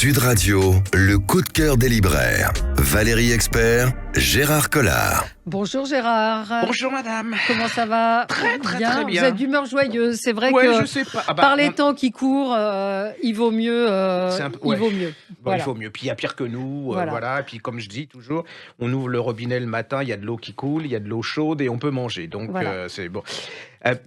Sud Radio, le coup de cœur des libraires. Valérie Expert, Gérard Collard. Bonjour Gérard. Bonjour madame. Comment ça va? Très bien. Vous êtes d'humeur joyeuse. C'est vrai Ouais, que je sais pas. par les temps qui courent, il vaut mieux. Ouais. Il vaut mieux. Bon, Voilà. il faut mieux. Puis il y a pire que nous. Voilà. Voilà. Et puis comme je dis toujours, on ouvre le robinet le matin, il y a de l'eau qui coule, il y a de l'eau chaude et on peut manger. Donc Voilà. c'est bon.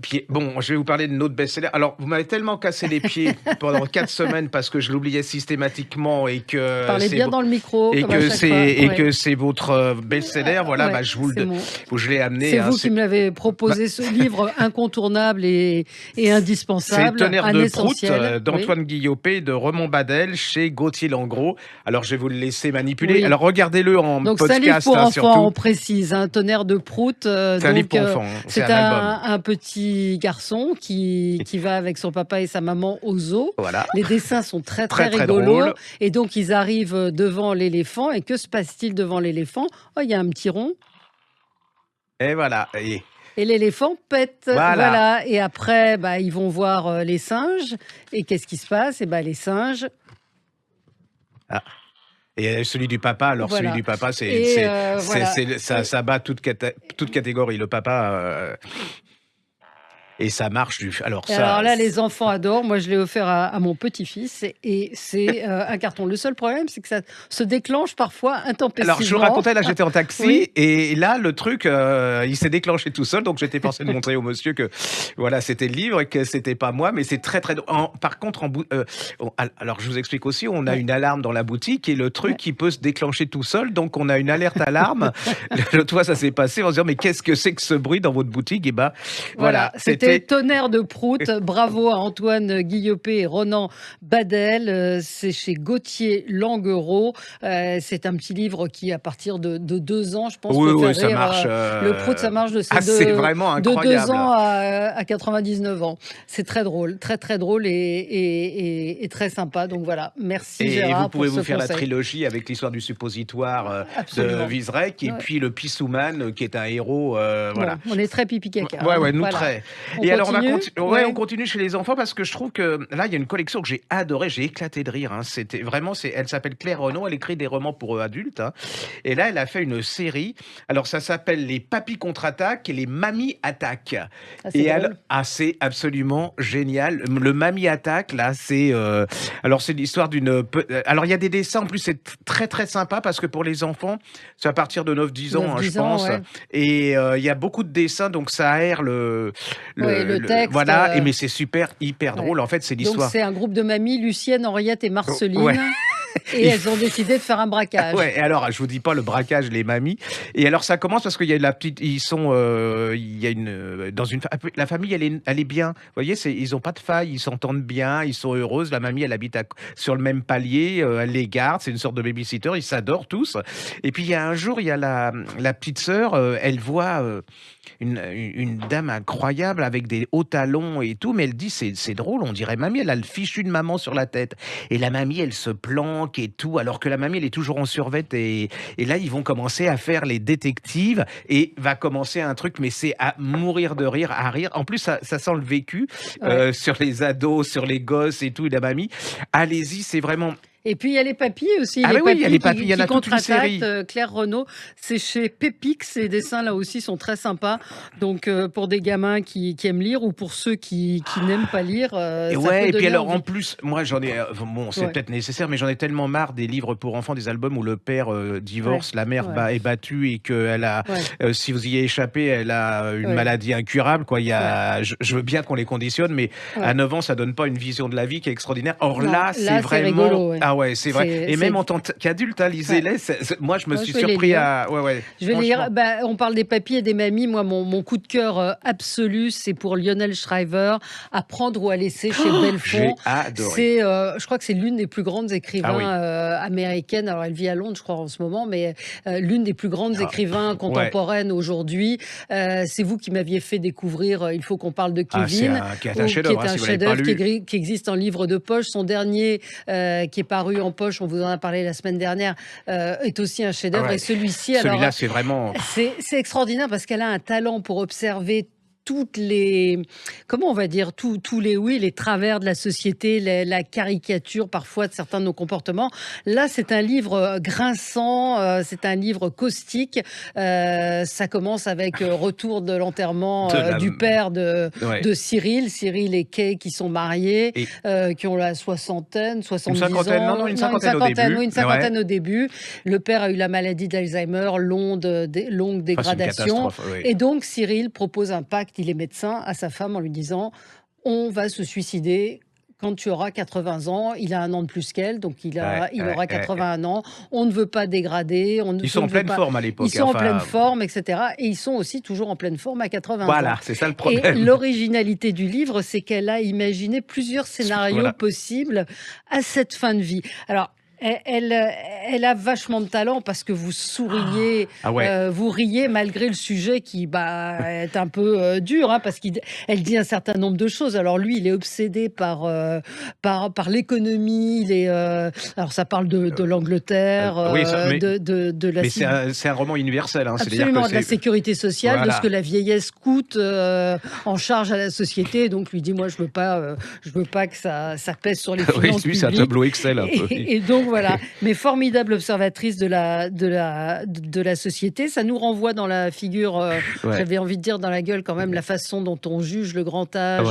Puis bon, je vais vous parler de notre best-seller. Alors, vous m'avez tellement cassé les pieds pendant 4 semaines parce que je l'oubliais systématiquement et que Parlez bien dans le micro. et comme à que chaque c'est fois. et Ouais. que c'est votre best-seller. Voilà, Ouais, bah, je l'ai amené. C'est hein, vous qui me l'avez proposé, ce livre incontournable et c'est indispensable. Tonnerre un de Prout essentiel. d'Antoine Guillopé de Raymond Badel chez Gauthier Langros. Alors je vais vous le laisser manipuler. Oui. Alors regardez-le en Donc c'est un livre podcast pour enfants, surtout. on précise. Un Tonnerre de Prout. C'est un donc, livre pour enfants. hein. c'est un album. un petit garçon qui va avec son papa et sa maman au zoo. Voilà. Les dessins sont très Très, très rigolos. drôle. Et donc, ils arrivent devant l'éléphant. Et que se passe-t-il devant l'éléphant? Oh, il y a un petit rond. Et voilà. Et l'éléphant pète. Voilà. Et après, ils vont voir les singes. Et qu'est-ce qui se passe? Et les singes. Et celui du papa, alors Voilà. celui du papa, voilà. ça bat toute catégorie. Le papa, et ça marche. Alors, Alors là, les enfants adorent. Moi, je l'ai offert à mon petit-fils et c'est un carton. Le seul problème, c'est que ça se déclenche parfois intempestivement. Alors, je vous racontais, là, j'étais en taxi Oui. et là, le truc, il s'est déclenché tout seul. Donc, j'étais forcé de montrer au monsieur que, voilà, c'était le livre et que c'était pas moi. Mais c'est très, très... Par contre, alors, je vous explique aussi, on a une alarme dans la boutique et le truc, qui peut se déclencher tout seul. Donc, on a une alerte alarme. L'autre fois, ça s'est passé en se disant, mais qu'est-ce que c'est que ce bruit dans votre boutique? Et voilà. C'était Tonnerre de Prout. Bravo à Antoine Guillopé et Ronan Badel. C'est chez Gauthier Langros. C'est un petit livre qui, à partir de 2 ans, je pense, peut faire ça rire. marche. Le Prout, ça marche c'est vraiment de incroyable. 2 ans à 99 ans. C'est très drôle, très très drôle et très sympa. Donc voilà, merci Et Gérard vous pouvez pour vous ce faire la conseil. trilogie avec l'histoire du suppositoire de Absolument. Vizrek et puis le Pissouman qui est un héros. Voilà. Bon, on est très pipi caca. Ouais, nous Voilà. très. On Et alors continue on continue chez les enfants parce que je trouve que là il y a une collection que j'ai adorée, j'ai éclaté de rire. C'était vraiment, elle s'appelle Claire Renaud, elle écrit des romans pour adultes. Et là elle a fait une série. Alors ça s'appelle Les Papis contre-attaquent et Les Mamies attaquent. C'est absolument génial. Le Mamie attaque là, c'est l'histoire d'une. Alors il y a des dessins en plus, c'est très très sympa parce que pour les enfants, c'est à partir de 9-10 ans, 9-10 je ans, pense. ouais. Et il y a beaucoup de dessins, donc ça aère le texte. Voilà, mais c'est hyper drôle. En fait, c'est Donc l'histoire. c'est un groupe de mamies, Lucienne, Henriette et Marceline. Ouais. Et elles ont décidé de faire un braquage. Ouais, et alors, je vous dis pas le braquage, les mamies. Et alors, ça commence parce qu'il y a la petite, il y a la famille, elle est bien. Vous voyez, ils ont pas de faille, ils s'entendent bien, ils sont heureuses. La mamie, elle habite sur le même palier, elle les garde, c'est une sorte de babysitter, ils s'adorent tous. Et puis, il y a un jour, il y a la petite sœur, elle voit une dame incroyable avec des hauts talons et tout, mais elle dit, c'est drôle, on dirait mamie, elle a le fichu de maman sur la tête. Et la mamie, elle se planque et tout, alors que la mamie, elle est toujours en survêt. Et là, ils vont commencer à faire les détectives et va commencer un truc, mais c'est à mourir de rire, à rire. En plus, ça sent le vécu sur les ados, sur les gosses et tout, et la mamie. Allez-y, c'est vraiment... Et puis il y a les papis aussi. Ah oui, il y a les papis, il y en a toute une série. Claire Renaud, c'est chez Pépix. Ces dessins là aussi sont très sympas. Donc pour des gamins qui aiment lire ou pour ceux qui n'aiment pas lire. Et puis alors en plus, moi j'en ai, c'est peut-être nécessaire, mais j'en ai tellement marre des livres pour enfants, des albums où le père divorce, la mère est battue et qu'elle a, si vous y avez échappé, elle a une maladie incurable. Quoi. Je veux bien qu'on les conditionne, mais à 9 ans, ça donne pas une vision de la vie qui est extraordinaire. Or là, c'est vraiment... rigolo, Ah ouais, c'est vrai. Et même en tant qu'adulte, lisez-les. Moi, je me suis surpris à... Je vais lire. On parle des papis et des mamies. Moi, mon coup de cœur absolu, c'est pour Lionel Shriver, Apprendre ou à laisser chez Belfond. J'ai adoré. Je crois que c'est l'une des plus grandes écrivains américaines. Alors, elle vit à Londres, je crois, en ce moment, mais l'une des plus grandes écrivains contemporaines aujourd'hui. C'est vous qui m'aviez fait découvrir Il faut qu'on parle de Kevin, qui est un chef-d'œuvre, qui existe en livre de poche. Son dernier, qui est paru en poche, on vous en a parlé la semaine dernière, est aussi un chef-d'œuvre. Et celui-là, c'est vraiment... C'est extraordinaire parce qu'elle a un talent pour observer toutes les, comment on va dire, tous les, oui, les travers de la société, la caricature parfois de certains de nos comportements. Là, c'est un livre grinçant, c'est un livre caustique. Ça commence avec retour de l'enterrement du père de Cyril et Kay qui sont mariés, qui ont la soixantaine, 70 ans. Une cinquantaine une cinquantaine au début. Le père a eu la maladie d'Alzheimer, longue dégradation. Et donc, Cyril propose un pacte, il est médecin, à sa femme en lui disant « On va se suicider quand tu auras 80 ans. » Il a un an de plus qu'elle, donc il aura 81 ans. On ne veut pas dégrader. Ils sont en pleine forme à l'époque. Ils sont en pleine forme, etc. Et ils sont aussi toujours en pleine forme à 80 ans. Voilà, c'est ça le problème. Et l'originalité du livre, c'est qu'elle a imaginé plusieurs scénarios possibles à cette fin de vie. Alors, elle a vachement de talent parce que vous souriez, vous riez malgré le sujet qui est un peu dur, hein, parce qu'elle dit un certain nombre de choses. Alors lui, il est obsédé par l'économie. Alors ça parle de l'Angleterre, de la. Mais c'est un roman universel. Hein, absolument, de la sécurité sociale, de ce que la vieillesse coûte en charge à la société. Donc lui dit, moi, je veux pas que ça pèse sur les finances publiques. C'est un tableau Excel un peu. Et donc voilà, mais formidable observatrice de la société. Ça nous renvoie dans la figure, j'avais envie de dire dans la gueule quand même, la façon dont on juge le grand âge.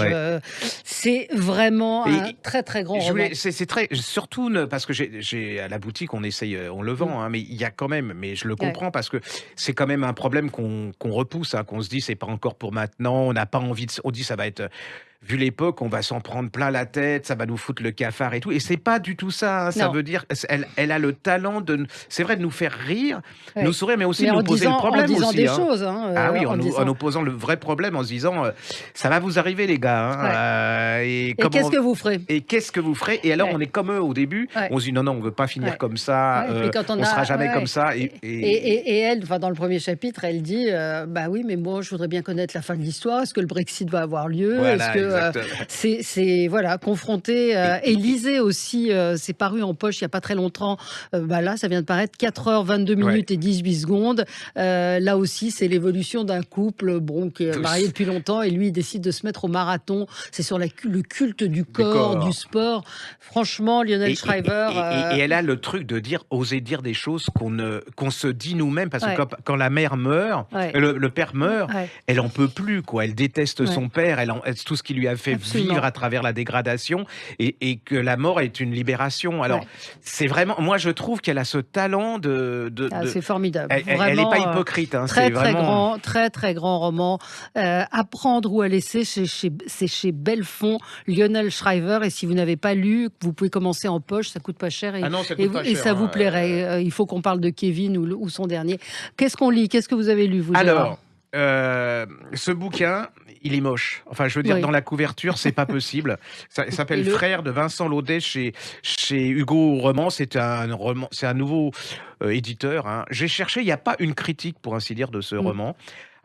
C'est vraiment un très très grand roman. C'est très, surtout parce que j'ai à la boutique, on essaye, on le vend, hein, mais il y a quand même, mais je le comprends parce que c'est quand même un problème qu'on repousse, hein, qu'on se dit c'est pas encore pour maintenant, on n'a pas envie on dit ça va être. Vu l'époque, on va s'en prendre plein la tête, ça va nous foutre le cafard et tout. Et c'est pas du tout ça. Hein. Ça veut dire, elle a le talent c'est vrai, de nous faire rire, nous sourire, mais aussi de nous poser le problème aussi. En disant des choses. Hein, en nous posant le vrai problème, en se disant, ça va vous arriver les gars. Hein, et qu'est-ce que vous ferez ? Et qu'est-ce que vous ferez ? Et alors, on est comme eux au début. On se dit, non, on veut pas finir comme ça. On sera jamais comme ça. Et elle, dans le premier chapitre, elle dit, bah oui, mais moi, je voudrais bien connaître la fin de l'histoire. Est-ce que le Brexit va avoir lieu ? Est-ce que c'est confronté et lisez aussi, c'est paru en poche il n'y a pas très longtemps, là ça vient de paraître, 4h22 minutes et 18 secondes, là aussi c'est l'évolution d'un couple qui est marié depuis longtemps et lui il décide de se mettre au marathon, c'est sur le culte du corps, du sport. Franchement, Lionel Shriver et elle a le truc de oser dire des choses qu'on se dit nous-mêmes, parce que quand la mère meurt, le père meurt, elle en peut plus, quoi. Elle déteste son père, tout ce qui lui a fait vivre à travers la dégradation, et que la mort est une libération. Alors, c'est vraiment, moi je trouve qu'elle a ce talent c'est formidable. Elle n'est pas hypocrite. Hein, très très grand roman. Apprendre ou à laisser, c'est chez Belfond, Lionel Shriver. Et si vous n'avez pas lu, vous pouvez commencer en poche, ça coûte pas cher et ça vous plairait. Il faut qu'on parle de Kevin ou son dernier. Qu'est-ce qu'on lit ? Qu'est-ce que vous avez lu, vous ? Alors, ce bouquin, il est moche. Enfin, je veux dire, dans la couverture, c'est pas possible. Ça s'appelle Frères de Vincent Laudet chez Hugo Roman. C'est un nouveau éditeur. Hein. J'ai cherché, il n'y a pas une critique, pour ainsi dire, de ce roman.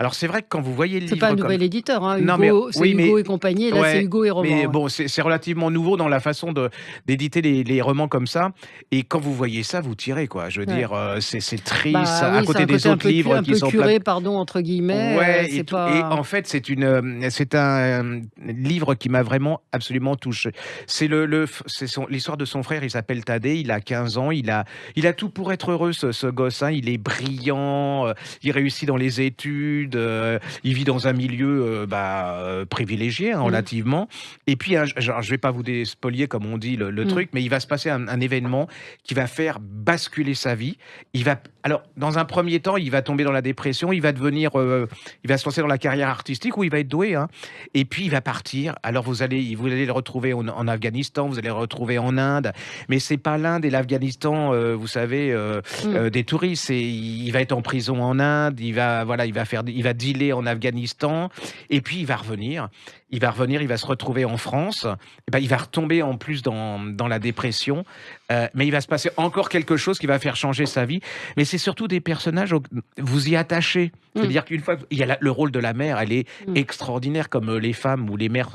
Alors, c'est vrai que quand vous voyez le livre... C'est pas un nouvel éditeur, hein. Hugo, Hugo et compagnie, et là, c'est Hugo et Roman. Mais bon, c'est relativement nouveau dans la façon d'éditer les romans comme ça. Et quand vous voyez ça, vous tirez, quoi. Je veux dire, c'est triste, à côté des autres livres qui sont... un peu curé, pardon, entre guillemets. Et en fait, c'est un livre qui m'a vraiment absolument touché. C'est l'histoire de son frère, il s'appelle Thaddée, il a 15 ans, il a tout pour être heureux, ce gosse. Hein. Il est brillant, il réussit dans les études, il vit dans un milieu privilégié, hein, relativement. Et puis, je vais pas vous déspolier comme on dit le truc, mais il va se passer un événement qui va faire basculer sa vie. Alors, dans un premier temps, il va tomber dans la dépression, il va se lancer dans la carrière artistique où il va être doué, hein. Et puis il va partir. Alors vous allez le retrouver en Afghanistan, vous allez le retrouver en Inde, mais c'est pas l'Inde et l'Afghanistan, vous savez, des touristes. Il va être en prison en Inde, il va dealer en Afghanistan, et puis il va revenir, il va se retrouver en France. Et il va retomber en plus dans la dépression, mais il va se passer encore quelque chose qui va faire changer sa vie. Mais c'est surtout des personnages où vous y attachez. C'est-à-dire qu'une fois, il y a le rôle de la mère, elle est extraordinaire, comme les femmes ou les mères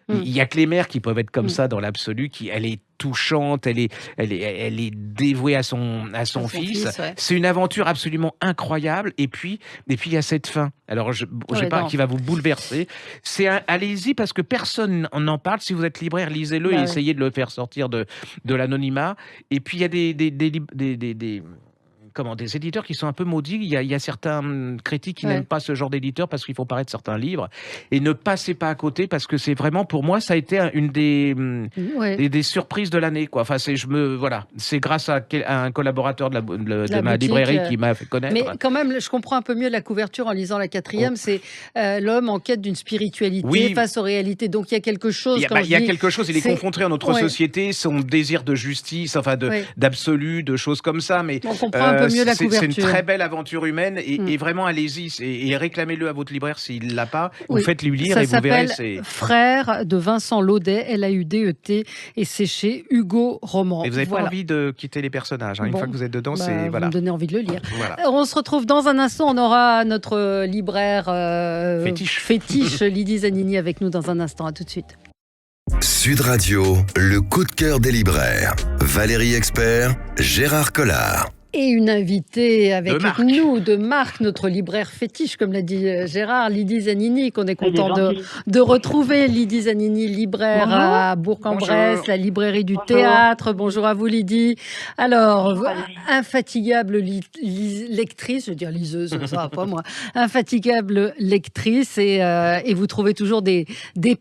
Il y a que les mères qui peuvent être comme ça dans l'absolu, elle est touchante, elle est dévouée à son fils. Ouais. C'est une aventure absolument incroyable. Et puis il y a cette fin. Alors, je parle qui va vous bouleverser. Allez-y parce que personne n'en parle. Si vous êtes libraire, lisez-le et essayez de le faire sortir de l'anonymat. Et puis, il y a des éditeurs qui sont un peu maudits. Il y a certains critiques qui n'aiment pas ce genre d'éditeurs parce qu'il faut paraître certains livres. Et ne passez pas à côté parce que c'est vraiment, pour moi, ça a été une des surprises de l'année, quoi. Enfin, c'est grâce à un collaborateur de ma librairie qui m'a fait connaître. Mais quand même, je comprends un peu mieux la couverture en lisant la 4e. C'est l'homme en quête d'une spiritualité face aux réalités. Donc, il y a quelque chose. Il y a quelque chose. Il est confronté à notre société, son désir de justice, enfin d'absolu, de choses comme ça. Mais on comprend un peu mieux la couverture. C'est une très belle aventure humaine et vraiment allez-y et réclamez-le à votre libraire s'il l'a pas. Vous faites-lui lire et vous verrez. Frère de Vincent Laudet, Laudet, et c'est chez Hugo Roman. Et vous n'avez pas envie de quitter les personnages. Une fois que vous êtes dedans, c'est vous me donnez envie de le lire. Voilà. On se retrouve dans un instant. On aura notre libraire fétiche Lydie Zanini avec nous dans un instant. À tout de suite. Sud Radio, le coup de cœur des libraires. Valérie Expert, Gérard Collard. Et une invitée avec nous de Marc, notre libraire fétiche, comme l'a dit Gérard, Lydie Zanini, qu'on est content de retrouver. Lydie Zanini, libraire à Bourg-en-Bresse, la librairie du théâtre. Bonjour à vous, Lydie. Alors, infatigable lectrice, je veux dire liseuse, ça va pas moi, infatigable lectrice, et vous trouvez toujours des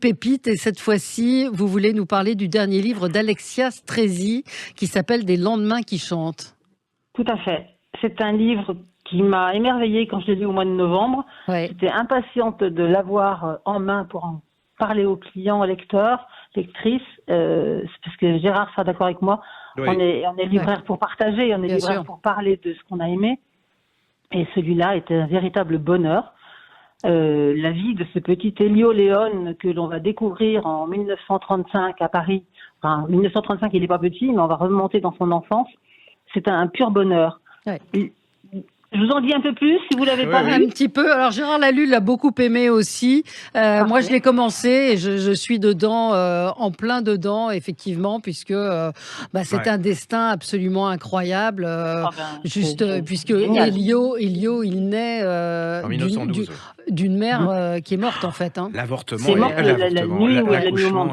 pépites. Et cette fois-ci, vous voulez nous parler du dernier livre d'Alexia Strezzi, qui s'appelle Des lendemains qui chantent. Tout à fait. C'est un livre qui m'a émerveillée quand je l'ai lu au mois de novembre. J'étais impatiente de l'avoir en main pour en parler aux clients, aux lecteurs, lectrices, parce que Gérard sera d'accord avec moi. On est libraire pour partager, on est libraire pour parler de ce qu'on a aimé. Et celui-là était un véritable bonheur. La vie de ce petit Elio Léon que l'on va découvrir en 1935 à Paris. Enfin, 1935, il n'est pas petit, mais on va remonter dans son enfance. C'est un pur bonheur. Je vous en dis un peu plus, si vous l'avez pas lu. Un petit peu. Alors, Gérard l'a lu, l'a beaucoup aimé aussi. Moi, je l'ai commencé et je suis dedans, en plein dedans, effectivement, puisque c'est un destin absolument incroyable. Puisque Elio, il naît en 1912. D'une mère qui est morte, en fait. L'avortement. C'est mort la nuit où elle a mis au monde.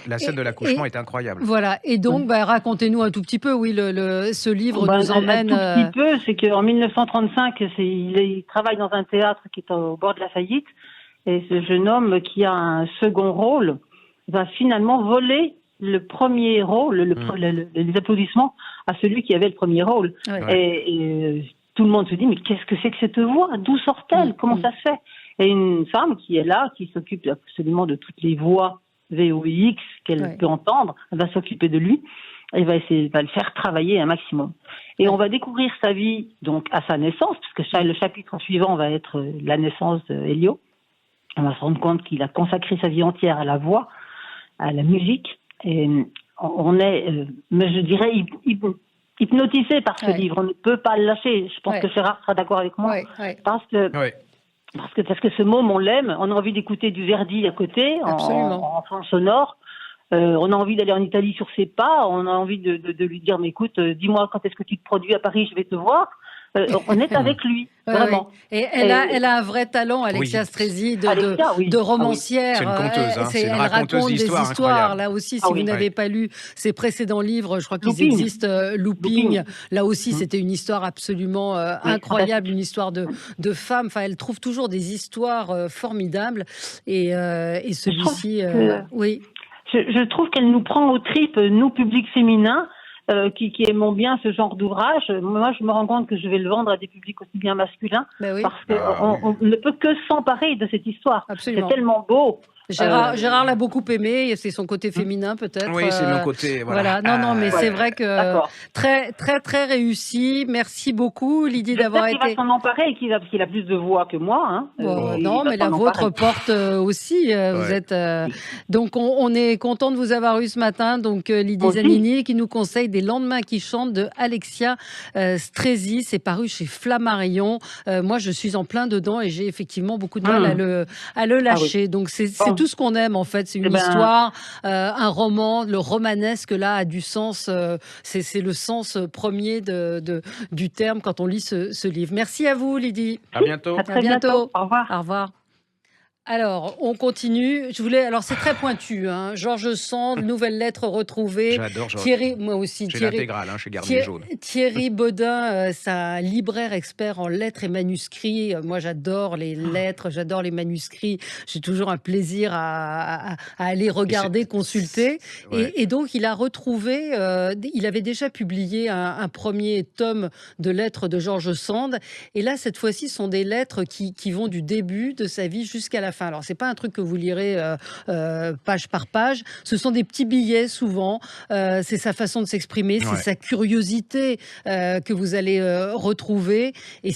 La scène de l'accouchement est incroyable. Voilà. Et donc, racontez-nous un tout petit peu, ce livre nous emmène... Un tout petit peu, c'est qu'en 1935, il travaille dans un théâtre qui est au bord de la faillite. Et ce jeune homme qui a un second rôle va finalement voler le premier rôle, les applaudissements à celui qui avait le premier rôle. Et tout le monde se dit, mais qu'est-ce que c'est que cette voix? D'où sort-elle? Comment ça se fait? Et une femme qui est là, qui s'occupe absolument de toutes les voix VOX qu'elle peut entendre, elle va s'occuper de lui et va le faire travailler un maximum. Et on va découvrir sa vie donc à sa naissance, puisque le chapitre suivant va être la naissance d'Elio. On va se rendre compte qu'il a consacré sa vie entière à la voix, à la musique. Et on est, mais je dirais, hypnotisé par ce livre. On ne peut pas le lâcher. Je pense que Gérard sera d'accord avec moi. Parce que ce môme, on l'aime. On a envie d'écouter du Verdi à côté, en fond sonore. On a envie d'aller en Italie sur ses pas. On a envie de lui dire, mais écoute, dis-moi quand est-ce que tu te produis à Paris, je vais te voir. On est avec lui, vraiment. Et elle a un vrai talent, Alexia Strezzi, de romancière. C'est une conteuse, c'est une elle raconteuse raconte des histoires. Incroyable. Là aussi, si vous n'avez pas lu ses précédents livres, je crois qu'ils existent. Looping. Là aussi, c'était une histoire absolument incroyable, une histoire de femme. Enfin, elle trouve toujours des histoires formidables. Et celui-ci, Je trouve qu'elle nous prend aux tripes, nous, public féminin, qui aimons bien ce genre d'ouvrage. Moi, je me rends compte que je vais le vendre à des publics aussi bien masculins, parce qu'on ne peut que s'emparer de cette histoire. Absolument. C'est tellement beau. Gérard l'a beaucoup aimé, c'est son côté féminin peut-être. Oui, c'est mon côté. Voilà. Non, mais c'est vrai que très, très, très réussi. Merci beaucoup, Lydie, d'avoir été. Il va s'en emparer, parce qu'il a plus de voix que moi. Non, mais la vôtre porte aussi. Vous êtes. Donc, on est content de vous avoir eu ce matin. Donc, Lydie Zanini qui nous conseille Des lendemains qui chantent de Alexia Strezzi. C'est paru chez Flammarion. Moi, je suis en plein dedans et j'ai effectivement beaucoup de mal à le lâcher. Donc, c'est tout ce qu'on aime en fait. C'est une histoire, un roman, le romanesque là a du sens. C'est le sens premier du terme quand on lit ce livre. Merci à vous, Lydie. À bientôt. À très bientôt. Au revoir. Au revoir. Alors, on continue. Alors c'est très pointu. Hein. George Sand, nouvelle lettre retrouvée. J'adore George. Thierry, moi aussi. J'ai l'intégrale chez Garnier Jaune. Thierry Baudin, c'est un libraire expert en lettres et manuscrits. Moi, j'adore les lettres, j'adore les manuscrits. J'ai toujours un plaisir à aller regarder, consulter. Ouais. Et donc, il a retrouvé. Il avait déjà publié un premier tome de lettres de George Sand. Et là, cette fois-ci, ce sont des lettres qui vont du début de sa vie jusqu'à la fin. Alors, c'est pas un truc que vous lirez page par page. Ce sont des petits billets, souvent. C'est sa façon de s'exprimer, c'est sa curiosité que vous allez retrouver. Et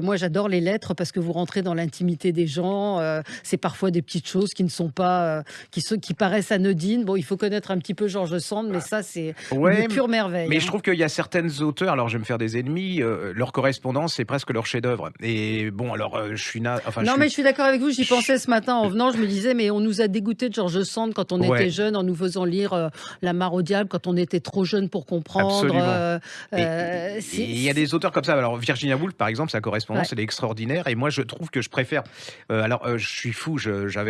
moi, j'adore les lettres parce que vous rentrez dans l'intimité des gens. C'est parfois des petites choses qui ne sont pas, qui paraissent anodines. Bon, il faut connaître un petit peu George Sand, mais ça, c'est une pure merveille. Mais je trouve qu'il y a certaines auteurs, alors je vais me faire des ennemis, leur correspondance, c'est presque leur chef-d'œuvre. Et bon, alors, je suis... mais je suis d'accord avec vous, j'y pensais ce matin en venant, je me disais, mais on nous a dégoûté de George Sand quand on était jeune, en nous faisant lire La Mare au diable, quand on était trop jeune pour comprendre. Il y a des auteurs comme ça. Alors Virginia Woolf, par exemple, sa correspondance, elle est extraordinaire. Et moi, je trouve que je préfère... je suis fou.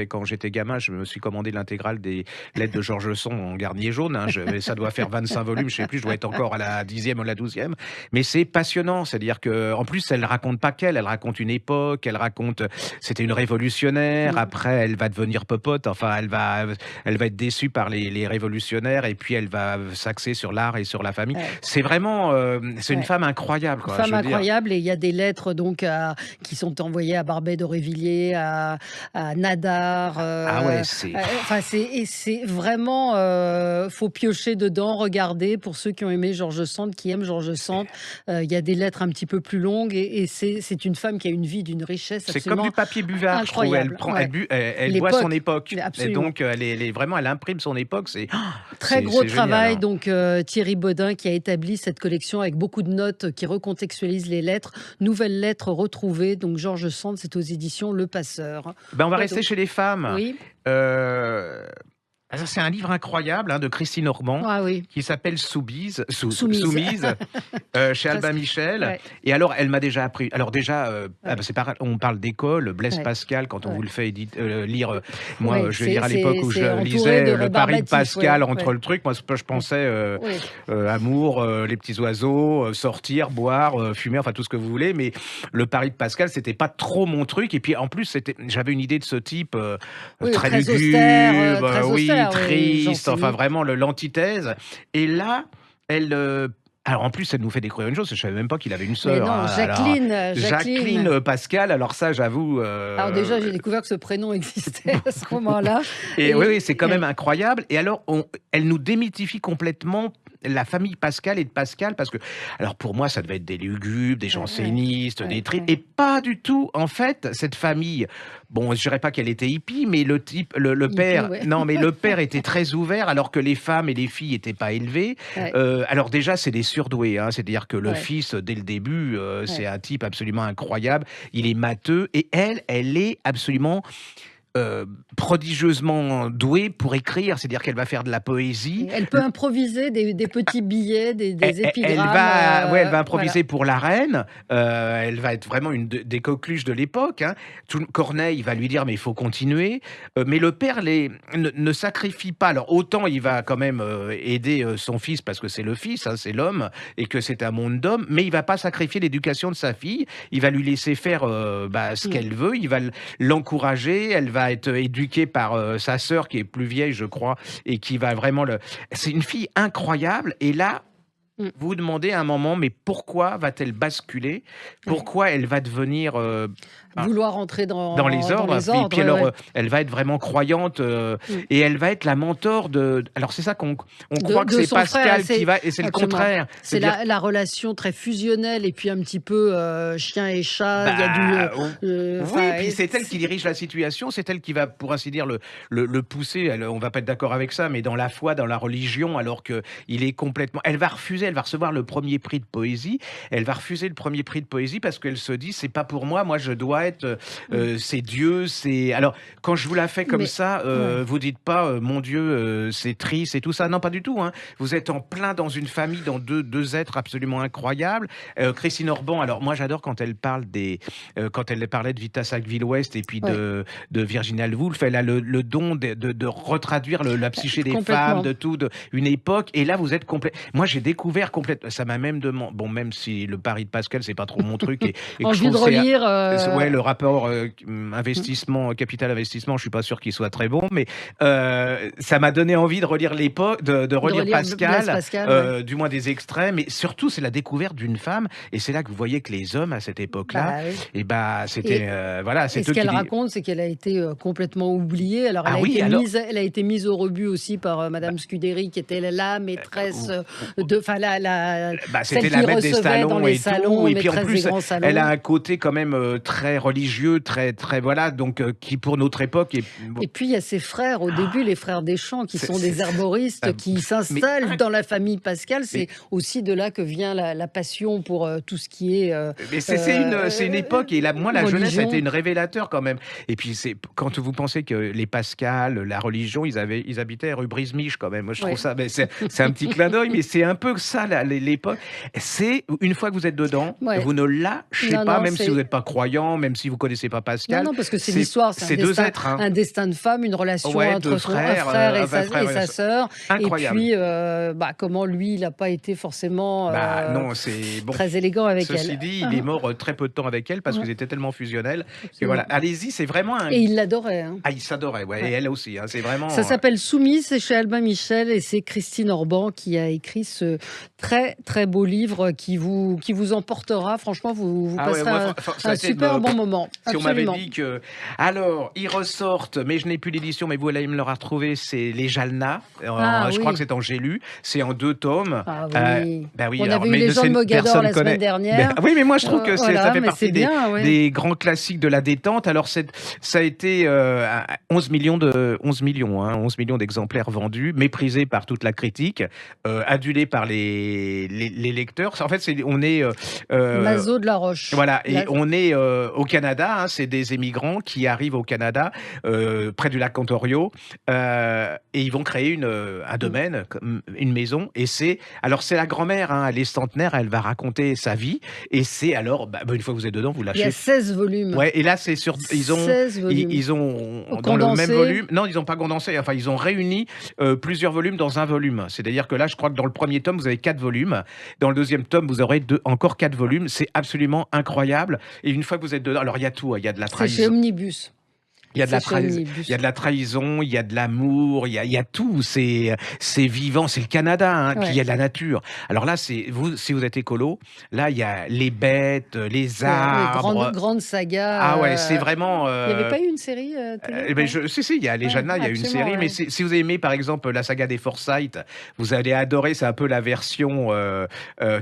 Quand j'étais gamin, je me suis commandé l'intégrale des lettres de George Sand en Garnier Jaune. Hein. Ça doit faire 25 volumes, je sais plus, je dois être encore à la 10e ou la 12e. Mais c'est passionnant. C'est-à-dire qu'en plus, elle raconte pas elle raconte une époque, c'était une révolutionnaire. Après, elle va devenir popote. Enfin, elle va être déçue par les révolutionnaires et puis elle va s'axer sur l'art et sur la famille. C'est vraiment, c'est une femme incroyable. Quoi, une femme incroyable. Et il y a des lettres donc qui sont envoyées à Barbet d'Aurevilliers, à Nadar. C'est vraiment, faut piocher dedans, regarder pour ceux qui ont aimé George Sand, qui aiment George Sand. Il y a des lettres un petit peu plus longues et c'est une femme qui a une vie d'une richesse absolument incroyable. C'est comme du papier buvard, je trouve. Elle boit son époque. Absolument. Et donc, elle imprime son époque. Très gros travail. Génial, donc, Thierry Baudin qui a établi cette collection avec beaucoup de notes qui recontextualisent les lettres. Nouvelles lettres retrouvées. Donc, George Sand, c'est aux éditions Le Passeur. On va rester chez les femmes. Oui. C'est un livre incroyable de Christine Orban qui s'appelle Soumise chez Albin Michel. Ouais. Et alors, elle m'a déjà appris. Alors déjà, on parle d'école. Blaise Pascal, quand on vous le fait lire, moi, je vais lire à l'époque où je lisais le Paris de Pascal entre le truc. Moi, je pensais amour, les petits oiseaux, sortir, boire, fumer, enfin tout ce que vous voulez. Mais le Paris de Pascal, c'était pas trop mon truc. Et puis en plus, j'avais une idée de ce type très lugubre, triste, enfin vraiment l'antithèse. Et là, alors en plus, elle nous fait découvrir une chose, je ne savais même pas qu'il avait une sœur. Non, Jacqueline Pascal, alors ça, j'avoue... Alors déjà, j'ai découvert que ce prénom existait à ce moment-là. Et oui, c'est quand même incroyable. Et alors, elle nous démythifie complètement la famille Pascal et de Pascal, parce que, alors pour moi, ça devait être des lugubres, des jansénistes, des tristes, et pas du tout. En fait, cette famille, bon, je dirais pas qu'elle était hippie, mais le père, non, mais le père était très ouvert, alors que les femmes et les filles n'étaient pas élevées. Alors déjà, c'est des surdoués, c'est-à-dire que le fils, dès le début, c'est un type absolument incroyable. Il est matheux, et elle est absolument... prodigieusement douée pour écrire, c'est-à-dire qu'elle va faire de la poésie. Elle peut improviser des petits billets, des épigrammes. Elle va improviser pour la reine. Elle va être vraiment une des coqueluches de l'époque. Corneille va lui dire mais il faut continuer. Mais le père ne sacrifie pas. Alors autant il va quand même aider son fils parce que c'est le fils, c'est l'homme et que c'est un monde d'hommes, mais il va pas sacrifier l'éducation de sa fille. Il va lui laisser faire ce qu'elle veut. Il va l'encourager. Elle va être éduquée par sa sœur qui est plus vieille, je crois, et qui va vraiment C'est une fille incroyable. Et là, vous vous demandez à un moment, mais pourquoi va-t-elle basculer ? Pourquoi elle va devenir... vouloir entrer dans les ordres. Et puis alors, elle va être vraiment croyante et elle va être la mentor de... Alors c'est ça qu'on croit que c'est Pascal qui va... Et c'est le contraire. C'est la relation très fusionnelle et puis un petit peu chien et chat. Il y a et puis c'est elle qui dirige la situation. C'est elle qui va, pour ainsi dire, le pousser. On va pas être d'accord avec ça, mais dans la foi, dans la religion, alors qu'il est complètement... Elle va refuser. elle va recevoir le premier prix de poésie. Elle va refuser le premier prix de poésie parce qu'elle se dit, c'est pas pour moi. Moi, je dois être, c'est Dieu, c'est. Alors, quand je vous la fais comme ça, vous dites pas, mon Dieu, c'est triste et tout ça. Non, pas du tout. Hein. Vous êtes en plein dans une famille, dans deux êtres absolument incroyables. Christine Orban, alors moi, j'adore quand elle parle quand elle parlait de Vita Sackville-West et puis de Virginia Woolf. Elle a le don de retraduire la psyché des femmes, de tout, une époque. Et là, vous êtes complet. Moi, j'ai découvert complètement. Ça m'a même demandé. Bon, même si le pari de Pascal, c'est pas trop mon truc. Et envie de relire. Ouais, le rapport capital investissement, je suis pas sûr qu'il soit très bon, mais ça m'a donné envie de relire l'époque, de relire Pascal, du moins des extraits. Mais surtout, c'est la découverte d'une femme. Et c'est là que vous voyez que les hommes à cette époque-là, c'était voilà. Et ce qu'elle raconte, c'est qu'elle a été complètement oubliée. Alors, elle a été mise au rebut aussi par Madame Scudéry, qui était la maîtresse c'était la maître des salons et tout. Et puis en plus, elle a un côté quand même très religieux, très voilà, donc qui pour notre époque est. Et puis il y a ses frères au début, les frères Deschamps, qui sont des herboristes, qui s'installent dans la famille Pascal. C'est aussi de là que vient la passion pour tout ce qui est. Mais c'est une époque, et moi la jeunesse a été une révélateur quand même. Et puis c'est quand vous pensez que les Pascal, la religion, ils habitaient rue Brismiche quand même. Moi je trouve ça, mais c'est un petit clin d'œil, mais c'est un peu ça l'époque. C'est une fois que vous êtes dedans, vous ne lâchez pas, même si vous n'êtes pas croyant, même si vous connaissez pas Pascal. Non, parce que c'est l'histoire, c'est deux êtres, un destin de femme, une relation entre un frère et sa sœur. Incroyable. Et puis comment lui, il n'a pas été forcément très élégant avec elle. Ceci dit, il est mort très peu de temps avec elle parce qu'ils étaient tellement fusionnels. Et voilà, allez-y, c'est vraiment un. Et il l'adorait. Hein. Ah, il s'adorait, et elle aussi. Hein, c'est vraiment. Ça s'appelle Soumise, c'est chez Albin Michel et c'est Christine Orban qui a écrit ce très très beau livre qui vous emportera. Franchement, vous passerez un super bon moment. Si on m'avait dit que. Alors, ils ressortent, mais je n'ai plus l'édition, mais vous allez me le retrouver, c'est Les Jalna. Je crois que c'est en J'ai lu. C'est en 2 tomes. Ah oui. On avait eu Les gens de Mogador la semaine dernière. Oui, mais moi je trouve que ça fait partie des grands classiques de la détente. Alors, ça a été 11 millions d'exemplaires vendus, méprisé par toute la critique, adulé par les lecteurs. En fait, on est Mazo de la Roche. Voilà, et on est au Canada. C'est des émigrants qui arrivent au Canada, près du lac Ontario, et ils vont créer un domaine, une maison. Et c'est la grand-mère. Elle est centenaire. Elle va raconter sa vie. Et c'est alors, une fois que vous êtes dedans, vous lâchez. Il y a 16 volumes. Ouais, et là c'est sur. Ils ont dans le même volume. Non, ils n'ont pas condensé. Enfin, ils ont réuni plusieurs volumes dans un volume. C'est-à-dire que là, je crois que dans le premier tome, vous avez 4 volumes. Dans le deuxième tome, vous aurez encore 4 volumes. C'est absolument incroyable. Et une fois que vous êtes dedans, alors il y a tout. Il y a de la trahison. C'est chez Omnibus. Il y a de la trahison, il y a de l'amour, il y a tout. C'est vivant, c'est le Canada, puis il y a de la nature. Alors là, si vous êtes écolo, là il y a les bêtes, les arbres. Grande saga. Ah ouais, c'est vraiment. Il n'y avait pas eu une série télé Si, il y a Les Jalna, il y a une série. Mais si vous aimez par exemple la saga des Forsyth, vous allez adorer. C'est un peu la version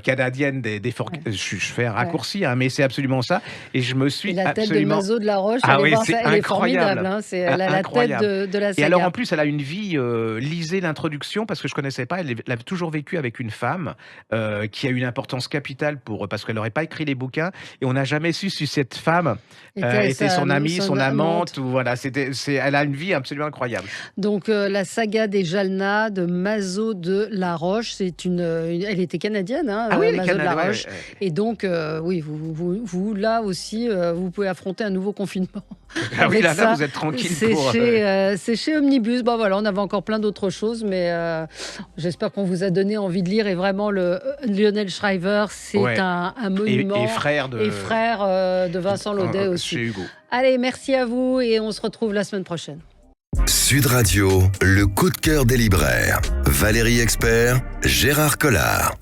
canadienne des Forsyth. Je fais un raccourci, mais c'est absolument ça. Et je me suis la tête de Mazo de la Roche. C'est incroyable. C'est la tête de la saga. Et alors en plus, elle a une vie. Lisez l'introduction parce que je connaissais pas. Elle a toujours vécu avec une femme qui a une importance capitale parce qu'elle n'aurait pas écrit les bouquins et on n'a jamais su si cette femme était son amie, son amante. Ou voilà, elle a une vie absolument incroyable. Donc la saga des Jalna de Mazo de la Roche, elle était canadienne, Mazo de la Roche. Et donc vous là aussi, vous pouvez affronter un nouveau confinement. Ah oui, là, vous êtes tranquille. C'est chez Omnibus. On avait encore plein d'autres choses, mais j'espère qu'on vous a donné envie de lire. Et vraiment, le Lionel Shriver, c'est un monument. Et frère de Vincent Laudet aussi. Chez Hugo. Allez, merci à vous et on se retrouve la semaine prochaine. Sud Radio, le coup de cœur des libraires. Valérie Expert, Gérard Collard.